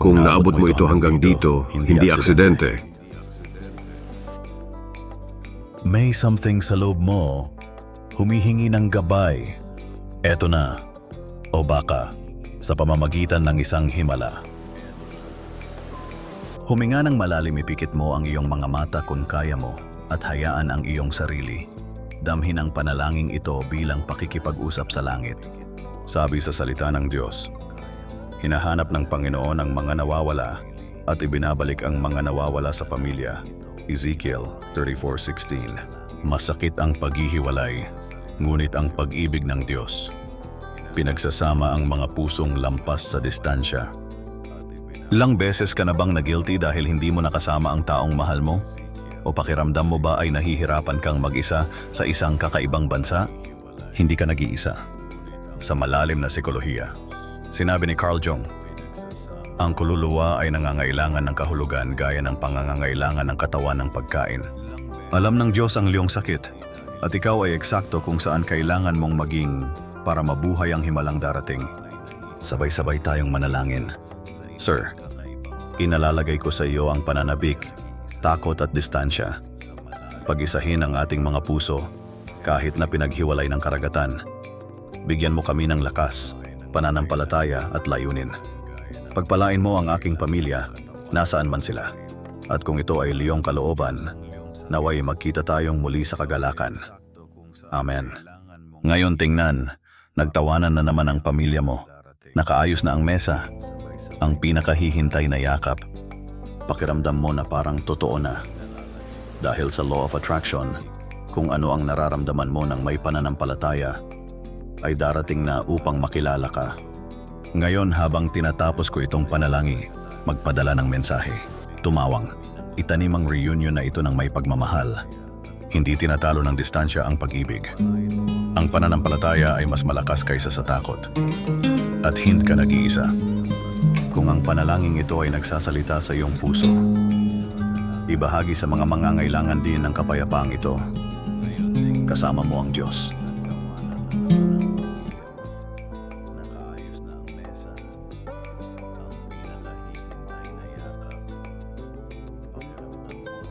Kung naabot mo ito hanggang dito, hindi aksidente. May something sa loob mo, humihingi ng gabay. Eto na, o baka, sa pamamagitan ng isang himala. Huminga ng malalim, ipikit mo ang iyong mga mata kung kaya mo at hayaan ang iyong sarili. Damhin ang panalangin ito bilang pakikipag-usap sa langit. Sabi sa salita ng Diyos, hinahanap ng Panginoon ang mga nawawala at ibinabalik ang mga nawawala sa pamilya. Ezekiel 34:16. Masakit ang paghihiwalay, ngunit ang pag-ibig ng Diyos pinagsasama ang mga pusong lampas sa distansya. Ilang beses ka na bang na-guilty dahil hindi mo nakasama ang taong mahal mo? O pakiramdam mo ba ay nahihirapan kang mag-isa sa isang kakaibang bansa? Hindi ka nag-iisa. Sa malalim na sikolohiya, sinabi ni Carl Jung, ang kaluluwa ay nangangailangan ng kahulugan gaya ng pangangailangan ng katawan ng pagkain. Alam ng Diyos ang iyong sakit at ikaw ay eksakto kung saan kailangan mong maging para mabuhay ang himalang darating. Sabay-sabay tayong manalangin. Sir, inalalagay ko sa iyo ang pananabik, takot at distansya. Pag-isahin ang ating mga puso kahit na pinaghiwalay ng karagatan. Bigyan mo kami ng lakas, pananampalataya at layunin. Pagpalain mo ang aking pamilya, nasaan man sila. At kung ito ay liyong kalooban, naway magkita tayong muli sa kagalakan. Amen. Ngayon tingnan, nagtawanan na naman ang pamilya mo. Nakaayos na ang mesa, ang pinakahihintay na yakap. Pakiramdam mo na parang totoo na. Dahil sa law of attraction, kung ano ang nararamdaman mo ng may pananampalataya, ay darating na upang makilala ka. Ngayon habang tinatapos ko itong panalangin, magpadala ng mensahe. Tumawang, itanim ang reunion na ito ng may pagmamahal. Hindi tinatalo ng distansya ang pag-ibig. Ang pananampalataya ay mas malakas kaysa sa takot. At hindi ka nag-iisa. Kung ang panalangin ito ay nagsasalita sa iyong puso, ibahagi sa mga mangangailangan din ng kapayapaang ito. Kasama mo ang Diyos.